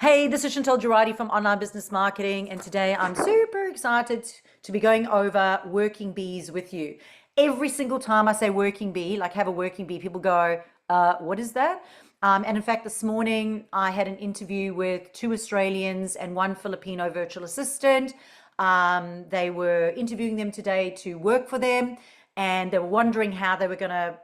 Hey, this is Chantal Girardi from Online Business Marketing, and today I'm super excited to be going over working bees with you. Every single time I say working bee, like have a working bee, people go, what is that? And in fact, this morning I had an interview with two Australians and one Filipino virtual assistant. They were interviewing them today to work for them, and they were wondering how they were going to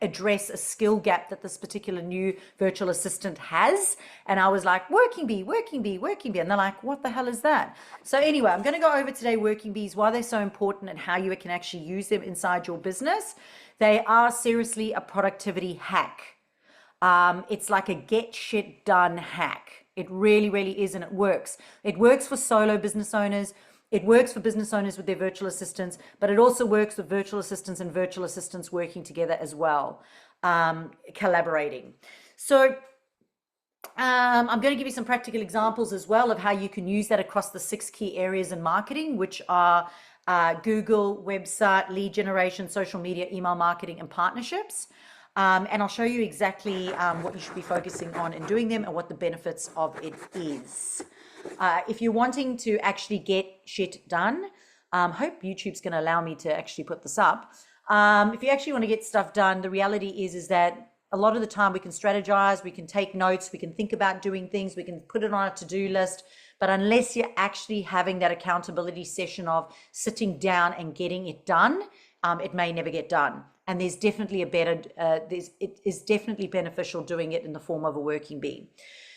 address a skill gap that this particular new virtual assistant has. And I was like, working bee, working bee, working bee. And they're like, what the hell is that? So anyway, I'm going to go over today working bees, why they're so important and how you can actually use them inside your business. They are seriously a productivity hack. It's like a get shit done hack. It really, really is, and it works. It works for solo business owners. It works for business owners with their virtual assistants, but it also works with virtual assistants and virtual assistants working together as well, collaborating. So I'm going to give you some practical examples as well of how you can use that across the 6 key areas in marketing, which are Google, website, lead generation, social media, email marketing, and partnerships. And I'll show you exactly what you should be focusing on in doing them and what the benefits of it is. If you're wanting to actually get shit done, hope YouTube's going to allow me to actually put this up. If you actually want to get stuff done, the reality is that a lot of the time we can strategize, we can take notes, we can think about doing things, we can put it on a to-do list. But unless you're actually having that accountability session of sitting down and getting it done, it may never get done. And there's definitely it is definitely beneficial doing it in the form of a working bee.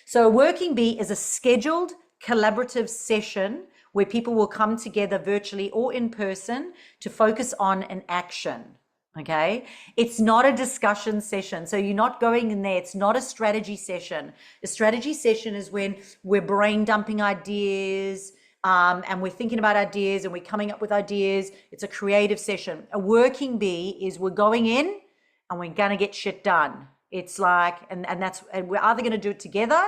So a working bee is a scheduled collaborative session where people will come together virtually or in person to focus on an action. Okay, it's not a discussion session, so you're not going in there. It's not a strategy session. A strategy session is when we're brain dumping ideas, and we're thinking about ideas and we're coming up with ideas. It's a creative session. A working bee is we're going in and we're gonna get shit done. It's like, and we're either gonna do it together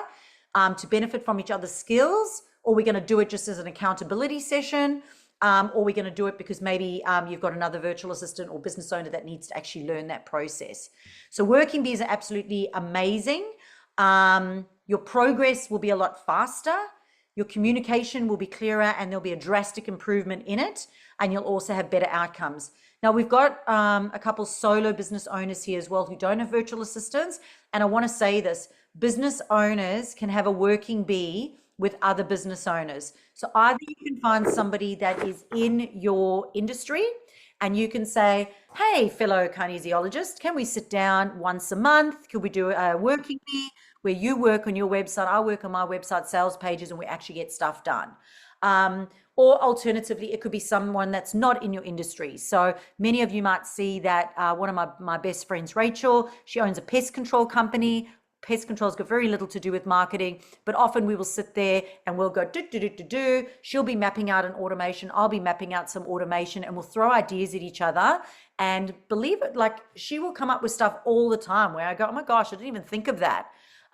to benefit from each other's skills, or we're going to do it just as an accountability session, or we're going to do it because maybe you've got another virtual assistant or business owner that needs to actually learn that process. So working bees are absolutely amazing. Your progress will be a lot faster. Your communication will be clearer, and there'll be a drastic improvement in it, and you'll also have better outcomes. Now, we've got a couple solo business owners here as well who don't have virtual assistants, and I want to say this. Business owners can have a working bee with other business owners. So either you can find somebody that is in your industry and you can say, hey, fellow kinesiologist, can we sit down once a month? Could we do a working bee where you work on your website, I work on my website sales pages, and we actually get stuff done? Or alternatively, it could be someone that's not in your industry. So many of you might see that one of my best friends, Rachel, she owns a pest control company. Pest control's got very little to do with marketing, but often we will sit there and we'll go do, do, do, do, do. She'll be mapping out an automation. I'll be mapping out some automation, and we'll throw ideas at each other. And believe it, like she will come up with stuff all the time where I go, oh my gosh, I didn't even think of that.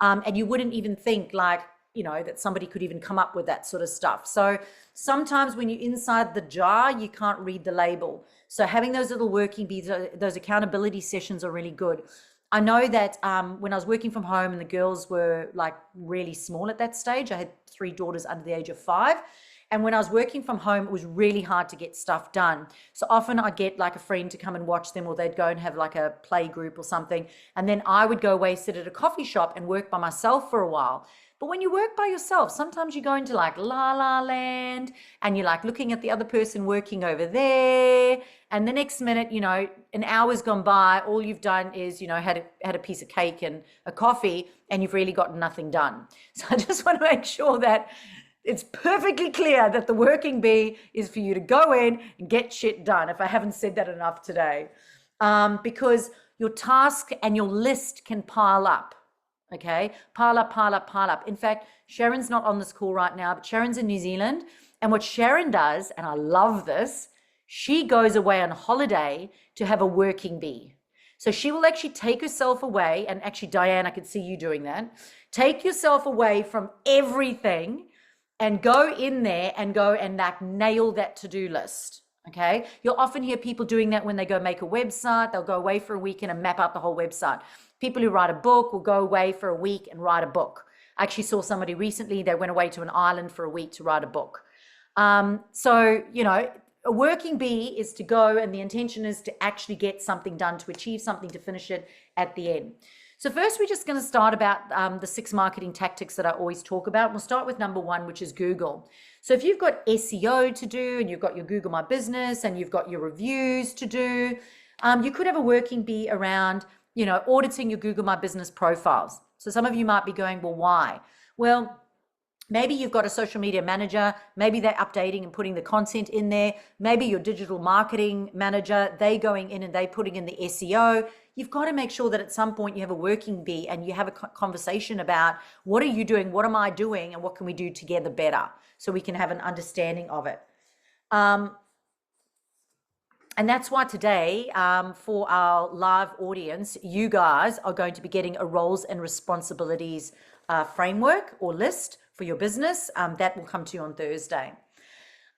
And you wouldn't even think like, that somebody could even come up with that sort of stuff. So sometimes when you're inside the jar, you can't read the label. So having those little working bees, those accountability sessions are really good. I know that when I was working from home and the girls were like really small at that stage, I had 3 daughters under the age of 5. And when I was working from home, it was really hard to get stuff done. So often I'd get like a friend to come and watch them, or they'd go and have like a play group or something. And then I would go away, sit at a coffee shop and work by myself for a while. But when you work by yourself, sometimes you go into like la la land and you're like looking at the other person working over there. And the next minute, an hour's gone by, all you've done is, had a piece of cake and a coffee, and you've really got nothing done. So I just want to make sure that it's perfectly clear that the working bee is for you to go in and get shit done, if I haven't said that enough today. Because your task and your list can pile up. Okay, pile up, pile up, pile up. In fact, Sharon's not on this call right now, but Sharon's in New Zealand. And what Sharon does, and I love this, she goes away on holiday to have a working bee. So she will actually take herself away, and actually, Diane, I could see you doing that. Take yourself away from everything and go in there and go and like nail that to-do list. Okay, you'll often hear people doing that when they go make a website. They'll go away for a weekend and map out the whole website. People who write a book will go away for a week and write a book. I actually saw somebody recently, they went away to an island for a week to write a book. So, a working bee is to go, and the intention is to actually get something done, to achieve something, to finish it at the end. So first, we're just going to start about the 6 marketing tactics that I always talk about. We'll start with number 1, which is Google. So if you've got SEO to do, and you've got your Google My Business, and you've got your reviews to do, you could have a working bee around, auditing your Google My Business profiles. So some of you might be going, well, why? Well, maybe you've got a social media manager, maybe they're updating and putting the content in there. Maybe your digital marketing manager, they going in and they putting in the SEO. You've got to make sure that at some point you have a working bee and you have a conversation about what are you doing, what am I doing, and what can we do together better so we can have an understanding of it. And that's why today, for our live audience, you guys are going to be getting a roles and responsibilities framework or list for your business. That will come to you on Thursday.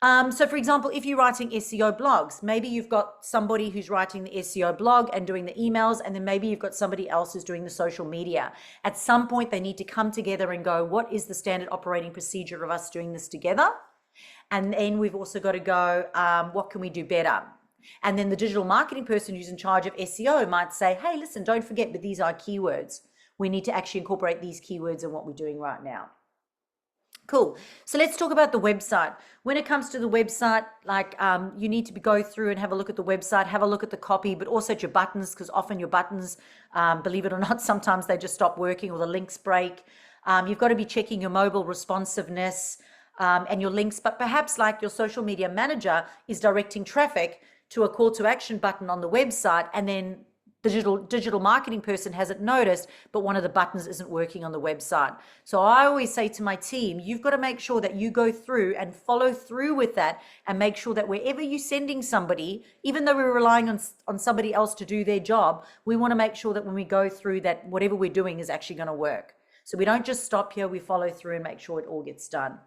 So for example, if you're writing SEO blogs, maybe you've got somebody who's writing the SEO blog and doing the emails, and then maybe you've got somebody else who's doing the social media. At some point, they need to come together and go, what is the standard operating procedure of us doing this together? And then we've also got to go, what can we do better? And then the digital marketing person who's in charge of SEO might say, hey, listen, don't forget, but these are keywords. We need to actually incorporate these keywords in what we're doing right now. Cool. So let's talk about the website. When it comes to the website, you need to go through and have a look at the website, have a look at the copy, but also at your buttons, because often your buttons, believe it or not, sometimes they just stop working or the links break. You've got to be checking your mobile responsiveness and your links, but perhaps like your social media manager is directing traffic to a call to action button on the website, and then the digital marketing person hasn't noticed, but one of the buttons isn't working on the website. So I always say to my team, you've got to make sure that you go through and follow through with that, and make sure that wherever you're sending somebody, even though we're relying on somebody else to do their job, we want to make sure that when we go through that, whatever we're doing is actually going to work. So we don't just stop here, we follow through and make sure it all gets done.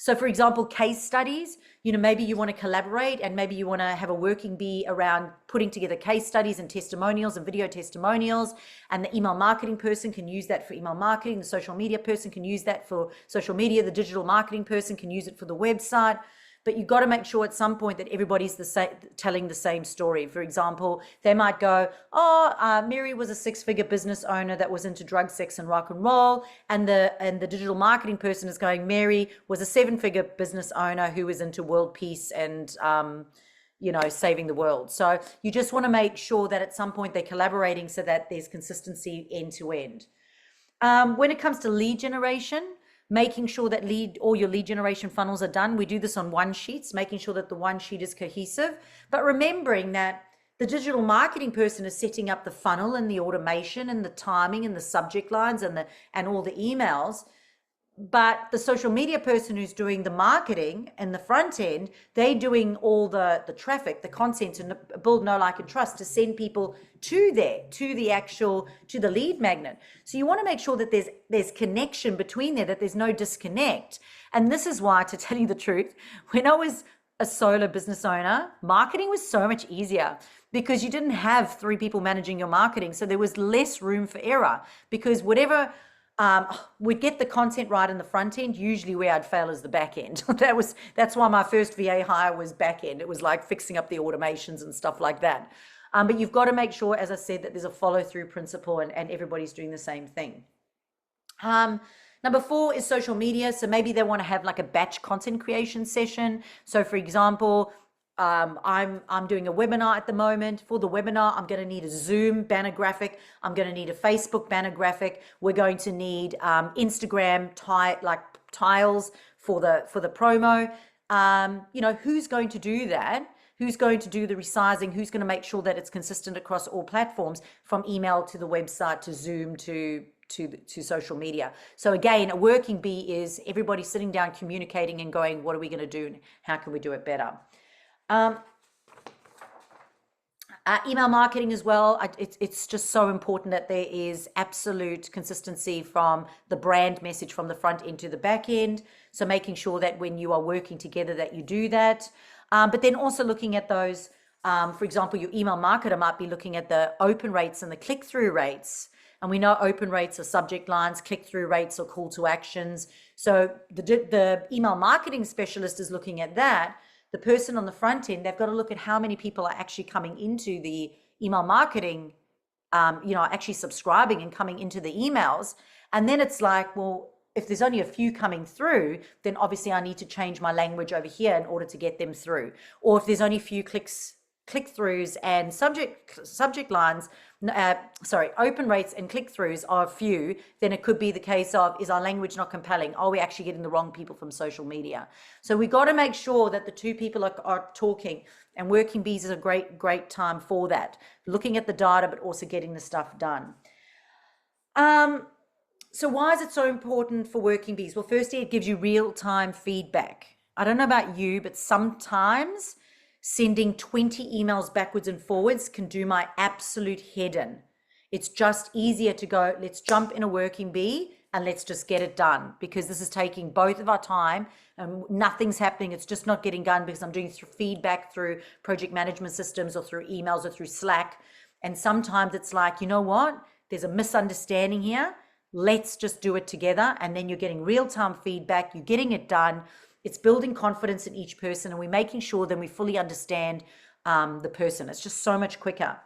So for example, case studies, maybe you want to collaborate, and maybe you want to have a working bee around putting together case studies and testimonials and video testimonials, and the email marketing person can use that for email marketing. The social media person can use that for social media. The digital marketing person can use it for the website. But you've got to make sure at some point that everybody's telling the same story. For example, they might go, Mary was a 6-figure business owner that was into drug, sex, and rock and roll. And the digital marketing person is going, Mary was a 7-figure business owner who was into world peace and, saving the world. So you just want to make sure that at some point they're collaborating so that there's consistency end to end. When it comes to lead generation, making sure that all your lead generation funnels are done. We do this on one sheets, making sure that the one sheet is cohesive, but remembering that the digital marketing person is setting up the funnel and the automation and the timing and the subject lines and all the emails. But the social media person who's doing the marketing and the front end, they're doing all the traffic, the content, and build know, like, and trust to send people to the lead magnet. So you want to make sure that there's connection between there, that there's no disconnect. And this is why, to tell you the truth, when I was a solo business owner, marketing was so much easier because you didn't have 3 people managing your marketing. So there was less room for error, because whatever we'd get the content right in the front end. Usually where I'd fail is the back end. That's why my first VA hire was back end. It was like fixing up the automations and stuff like that. But you've got to make sure, as I said, that there's a follow through principle and everybody's doing the same thing. Number 4 is social media. So maybe they want to have like a batch content creation session. So for example, I'm doing a webinar at the moment. For the webinar, I'm going to need a Zoom banner graphic. I'm going to need a Facebook banner graphic. We're going to need Instagram tiles for the promo. Who's going to do that? Who's going to do the resizing? Who's going to make sure that it's consistent across all platforms, from email to the website to Zoom to social media? So again, a working bee is everybody sitting down, communicating and going, what are we going to do and how can we do it better? Email marketing as well. It's just so important that there is absolute consistency from the brand message from the front end to the back end. So making sure that when you are working together that you do that. But then also looking at those, for example, your email marketer might be looking at the open rates and the click-through rates And we know open rates are subject lines, click-through rates or call to actions. So the email marketing specialist is looking at that. The person on the front end, they've got to look at how many people are actually coming into the email marketing, actually subscribing and coming into the emails. And then it's like, well, if there's only a few coming through, then obviously I need to change my language over here in order to get them through. Or if there's only a few click-throughs and subject lines, open rates and click-throughs are few, then it could be the case of, is our language not compelling? Are we actually getting the wrong people from social media? So we got to make sure that the two people are talking, and Working Bees is a great time for that. Looking at the data, but also getting the stuff done. So why is it so important for Working Bees? Well, firstly, it gives you real-time feedback. I don't know about you, but sometimes sending 20 emails backwards and forwards can do my absolute head in. It's just easier to go, let's jump in a Working Bee and let's just get it done, because this is taking both of our time and nothing's happening. It's just not getting done because I'm doing feedback through project management systems or through emails or through Slack. And sometimes it's like, you know what? There's a misunderstanding here. Let's just do it together. And then you're getting real-time feedback. You're getting it done. It's building confidence in each person, and we're making sure that we fully understand the person. It's just so much quicker.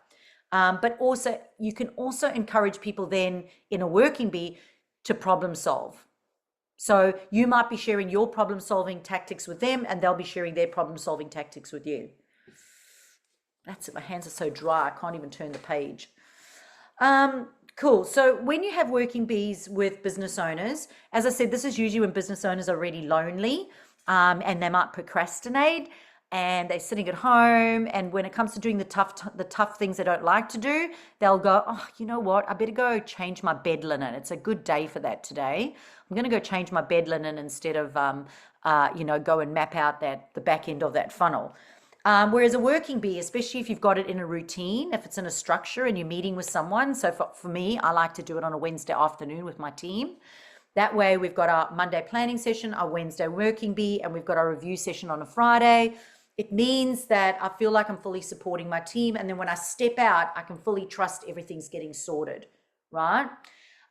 But also, you can also encourage people then in a Working Bee to problem solve. So you might be sharing your problem solving tactics with them, and they'll be sharing their problem solving tactics with you. That's it. My hands are so dry. I can't even turn the page. Cool. So when you have Working Bees with business owners, as I said, this is usually when business owners are really lonely, and they might procrastinate, and they're sitting at home. And when it comes to doing the tough things they don't like to do, they'll go, oh, you know what? I better go change my bed linen. It's a good day for that today. I'm going to go change my bed linen instead of, go and map out the back end of that funnel. Whereas a Working Bee, especially if you've got it in a routine, if it's in a structure and you're meeting with someone. So for me, I like to do it on a Wednesday afternoon with my team. That way we've got our Monday planning session, our Wednesday Working Bee, and we've got our review session on a Friday. It means that I feel like I'm fully supporting my team. And then when I step out, I can fully trust everything's getting sorted, right?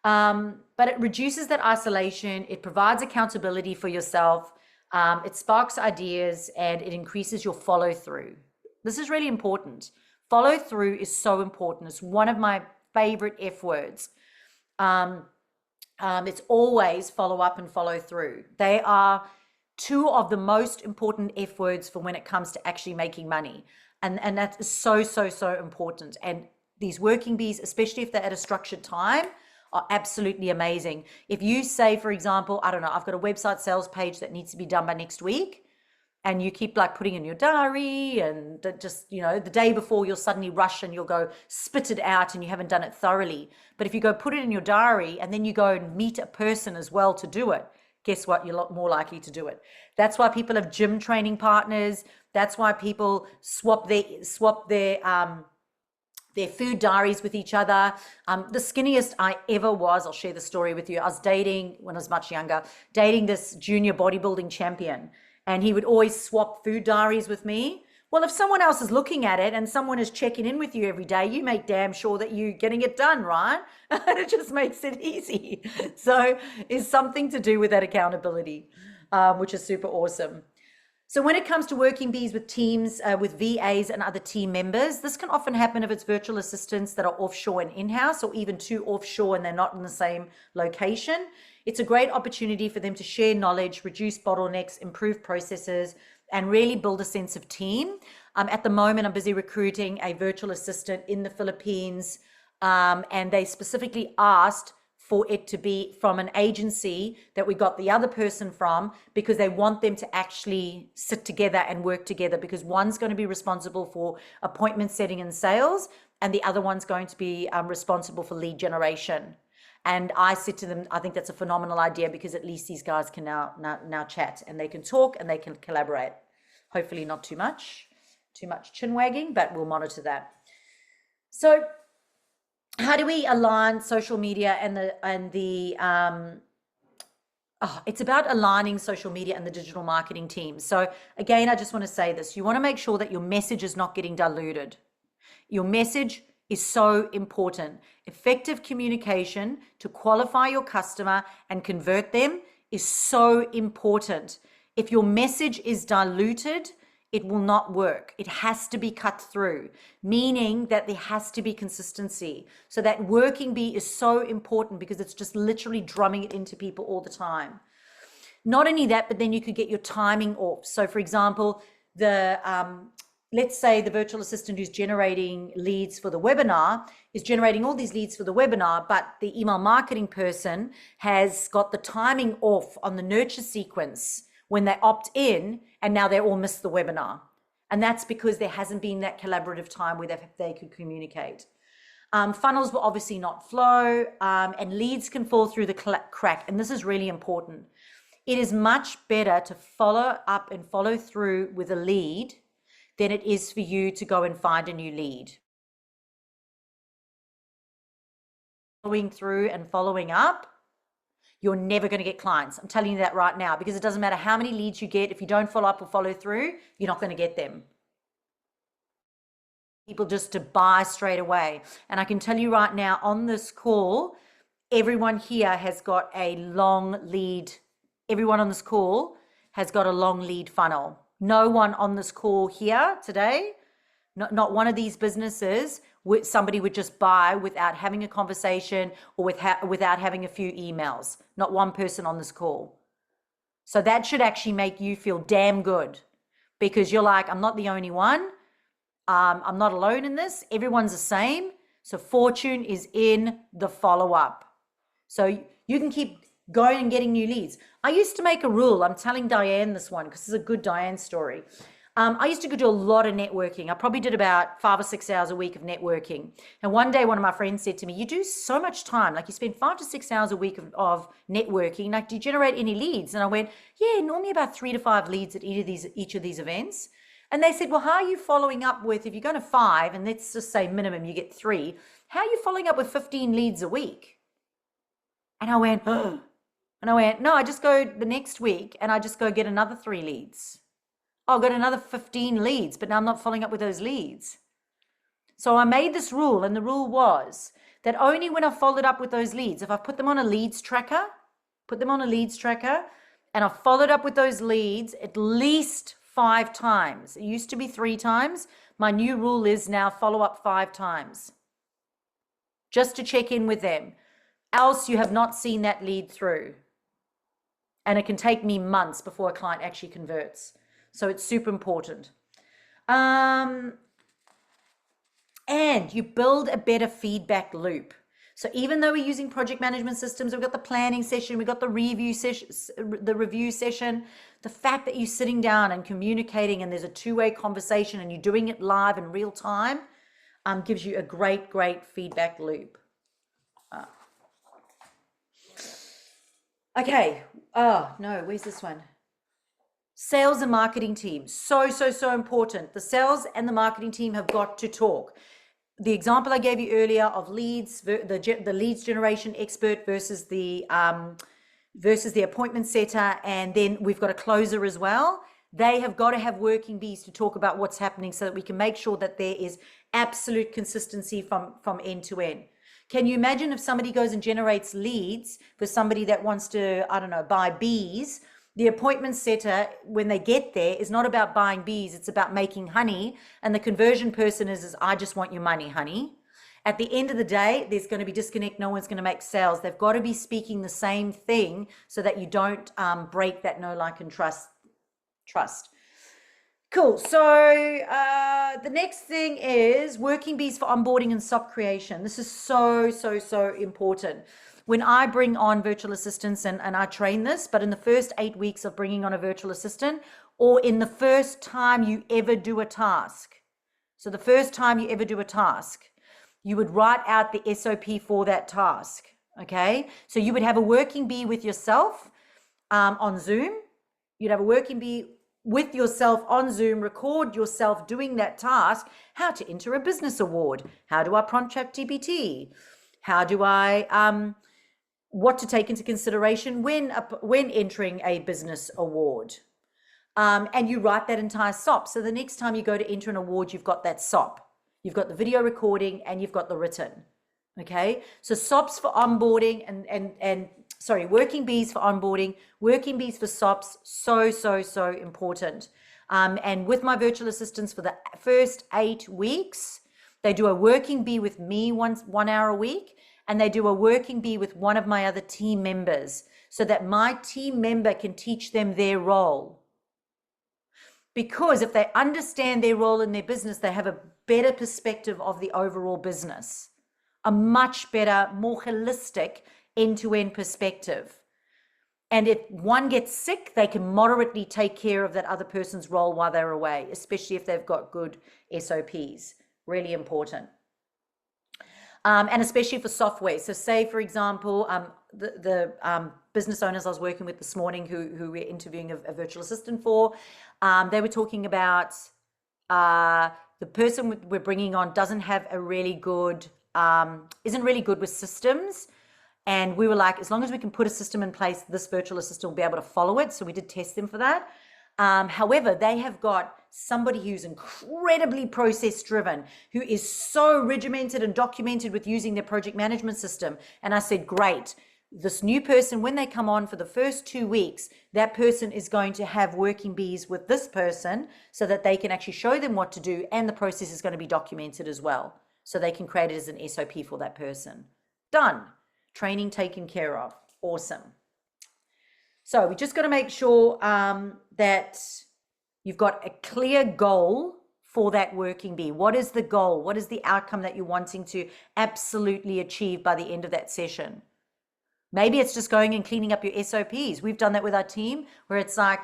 But it reduces that isolation. It provides accountability for yourself. It sparks ideas, and it increases your follow through. This is really important. Follow through is so important. It's one of my favorite F words. It's always follow up and follow through. They are two of the most important F words for when it comes to actually making money. And that is so important. And these Working Bees, especially if they're at a structured time, are absolutely amazing. If you say, for example, I don't know, I've got a website sales page that needs to be done by next week, and you keep like putting in your diary, and just, the day before you'll suddenly rush and you'll go spit it out and you haven't done it thoroughly. But if you go put it in your diary and then you go and meet a person as well to do it, guess what? You're a lot more likely to do it. That's why people have gym training partners. That's why people swap their food diaries with each other. The skinniest I ever was, I'll share the story with you. I was dating, when I was much younger, dating this junior bodybuilding champion, and he would always swap food diaries with me. Well, if someone else is looking at it and someone is checking in with you every day, you make damn sure that you're getting it done, right? And it just makes it easy. So it's something to do with that accountability, which is super awesome. So when it comes to Working Bees with teams, with VAs and other team members, this can often happen if it's virtual assistants that are offshore and in-house, or even two offshore and they're not in the same location. It's a great opportunity for them to share knowledge, reduce bottlenecks, improve processes, and really build a sense of team. At the moment, I'm busy recruiting a virtual assistant in the Philippines, and they specifically asked for it to be from an agency that we got the other person from, because they want them to actually sit together and work together, because one's going to be responsible for appointment setting and sales, and the other one's going to be responsible for lead generation. And I said to them, I think that's a phenomenal idea, because at least these guys can now chat, and they can talk and they can collaborate. Hopefully not too much chin wagging, but we'll monitor that. So how do we align social media it's about aligning social media and the digital marketing team. So again, I just want to say this. You want to make sure that your message is not getting diluted. Your message is so important. Effective communication to qualify your customer and convert them is so important. If your message is diluted, it will not work. It has to be cut through, meaning that there has to be consistency. So that working bee is so important because it's just literally drumming it into people all the time. Not only that, but then you could get your timing off. So for example, let's say the virtual assistant who's generating leads for the webinar is generating all these leads for the webinar, but the email marketing person has got the timing off on the nurture sequence when they opt in, and now they all miss the webinar. And that's because there hasn't been that collaborative time where they could communicate. Funnels will obviously not flow, and leads can fall through the crack. And this is really important. It is much better to follow up and follow through with a lead than it is for you to go and find a new lead. Following through and following up, you're never going to get clients. I'm telling you that right now, because it doesn't matter how many leads you get. If you don't follow up or follow through, you're not going to get them. People just to buy straight away. And I can tell you right now on this call, everyone here has got a long lead. Everyone on this call has got a long lead funnel. No one on this call here today, not one of these businesses, somebody would just buy without having a conversation or without having a few emails. Not one person on this call. So that should actually make you feel damn good, because you're like, I'm not the only one. I'm not alone in this. Everyone's the same. So fortune is in the follow-up. So you can keep going and getting new leads. I used to make a rule. I'm telling Diane this one because this is a good Diane story. I used to go do a lot of networking. I probably did about 5 or 6 hours a week of networking. And one day, one of my friends said to me, you do so much time, like you spend 5 to 6 hours a week of networking. Like, do you generate any leads? And I went, yeah, normally about 3 to 5 leads at each of these events. And they said, well, how are you following up with, if you're going to 5, and let's just say minimum you get 3, how are you following up with 15 leads a week? And I went, oh. And I went, no, I just go the next week and I just go get another 3 leads. I'll get another 15 leads, but now I'm not following up with those leads. So I made this rule, and the rule was that only when I followed up with those leads, if I put them on a leads tracker, and I followed up with those leads at least 5 times. It used to be 3 times. My new rule is now follow up 5 times, just to check in with them. Else you have not seen that lead through. And it can take me months before a client actually converts. So it's super important. And you build a better feedback loop. So even though we're using project management systems, we've got the planning session, we've got the review session, the fact that you're sitting down and communicating and there's a two-way conversation and you're doing it live in real time gives you a great, great feedback loop. Okay. Oh, no, where's this one? Sales and marketing team. So important. The sales and the marketing team have got to talk. The example I gave you earlier of leads, the leads generation expert versus the appointment setter, and then we've got a closer as well. They have got to have working bees to talk about what's happening so that we can make sure that there is absolute consistency from end to end. Can you imagine if somebody goes and generates leads for somebody that wants to, I don't know, buy bees? The appointment setter, when they get there, is not about buying bees. It's about making honey. And the conversion person is I just want your money, honey. At the end of the day, there's going to be disconnect. No one's going to make sales. They've got to be speaking the same thing so that you don't break that know, like, and trust. Cool. So the next thing is working bees for onboarding and SOP creation. This is so important. When I bring on virtual assistants and I train this, but in the first 8 weeks of bringing on a virtual assistant, or in the first time you ever do a task. So the first time you ever do a task, you would write out the SOP for that task. Okay. So you would have a working bee with yourself on Zoom. You'd have a working bee with yourself on Zoom, record yourself doing that task. How to enter a business award. How do I prompt ChatGPT? How do I, what to take into consideration when entering a business award. And you write that entire SOP. So the next time you go to enter an award, you've got that SOP. you've got the video recording, and you've got the written. Okay, so SOPs for onboarding and sorry, working bees for onboarding, working bees for SOPs, so important. And with my virtual assistants for the first 8 weeks, they do a working bee with me 1 hour a week, and they do a working bee with one of my other team members so that my team member can teach them their role. Because if they understand their role in their business, they have a better perspective of the overall business, a much better, more holistic end-to-end perspective. And if one gets sick, they can moderately take care of that other person's role while they're away, especially if they've got good SOPs. Really important. And especially for software. So say, for example, the business owners I was working with this morning who we're interviewing a virtual assistant for, they were talking about the person we're bringing on doesn't have a really good, isn't really good with systems. And we were like, as long as we can put a system in place, this virtual assistant will be able to follow it. So we did test them for that. However, they have got somebody who's incredibly process driven, who is so regimented and documented with using their project management system. And I said, great, this new person, when they come on for the first 2 weeks, that person is going to have working bees with this person so that they can actually show them what to do. And the process is going to be documented as well. So they can create it as an SOP for that person. Done. Training taken care of. Awesome. So we just got to make sure that you've got a clear goal for that working bee. What is the goal? What is the outcome that you're wanting to absolutely achieve by the end of that session? Maybe it's just going and cleaning up your SOPs. We've done that with our team where it's like,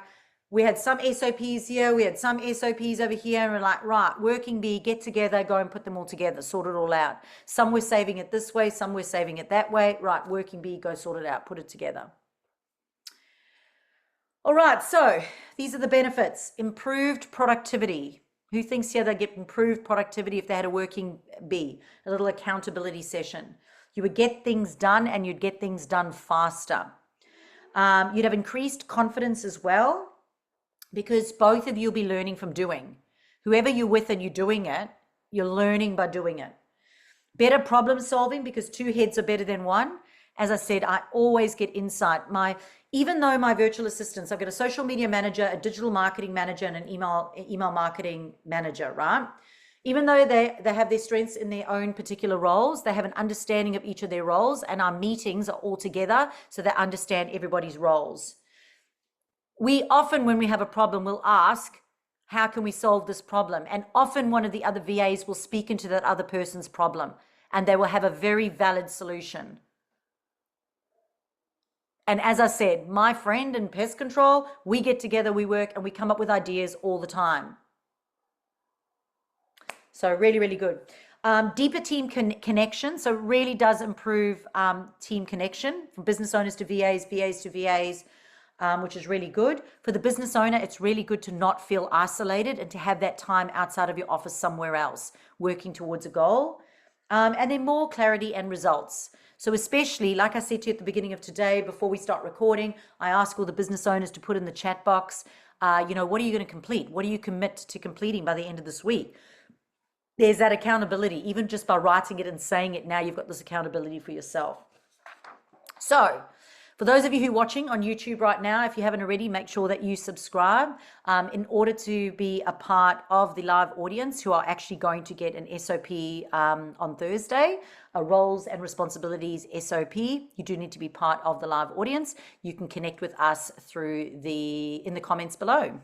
we had some SOPs here, we had some SOPs over here, and we're like, right, working bee, get together, go and put them all together, sort it all out. Some were saving it this way, some were saving it that way. Right, working bee, go sort it out, put it together. All right, so these are the benefits. Improved productivity. Who thinks here they get improved productivity if they had a working bee? A little accountability session. You would get things done and you'd get things done faster. You'd have increased confidence as well, because both of you will be learning from doing. Whoever you're with and you're doing it, you're learning by doing it. Better problem solving, because 2 heads are better than 1. As I said, I always get insight. Even though my virtual assistants, I've got a social media manager, a digital marketing manager, and an email marketing manager, right? Even though they have their strengths in their own particular roles, they have an understanding of each of their roles, and our meetings are all together so they understand everybody's roles. We often, when we have a problem, will ask, how can we solve this problem? And often one of the other VAs will speak into that other person's problem, and they will have a very valid solution. And as I said, my friend in pest control, we get together, we work, and we come up with ideas all the time. So really, really good. Deeper team connection. So it really does improve team connection from business owners to VAs, VAs to VAs, which is really good. For the business owner, it's really good to not feel isolated and to have that time outside of your office somewhere else, working towards a goal. And then more clarity and results. So especially, like I said to you at the beginning of today, before we start recording, I ask all the business owners to put in the chat box, what are you going to complete? What do you commit to completing by the end of this week? There's that accountability. Even just by writing it and saying it, now you've got this accountability for yourself. So for those of you who are watching on YouTube right now, if you haven't already, make sure that you subscribe in order to be a part of the live audience who are actually going to get an SOP on Thursday, a roles and responsibilities SOP. You do need to be part of the live audience. You can connect with us in the comments below.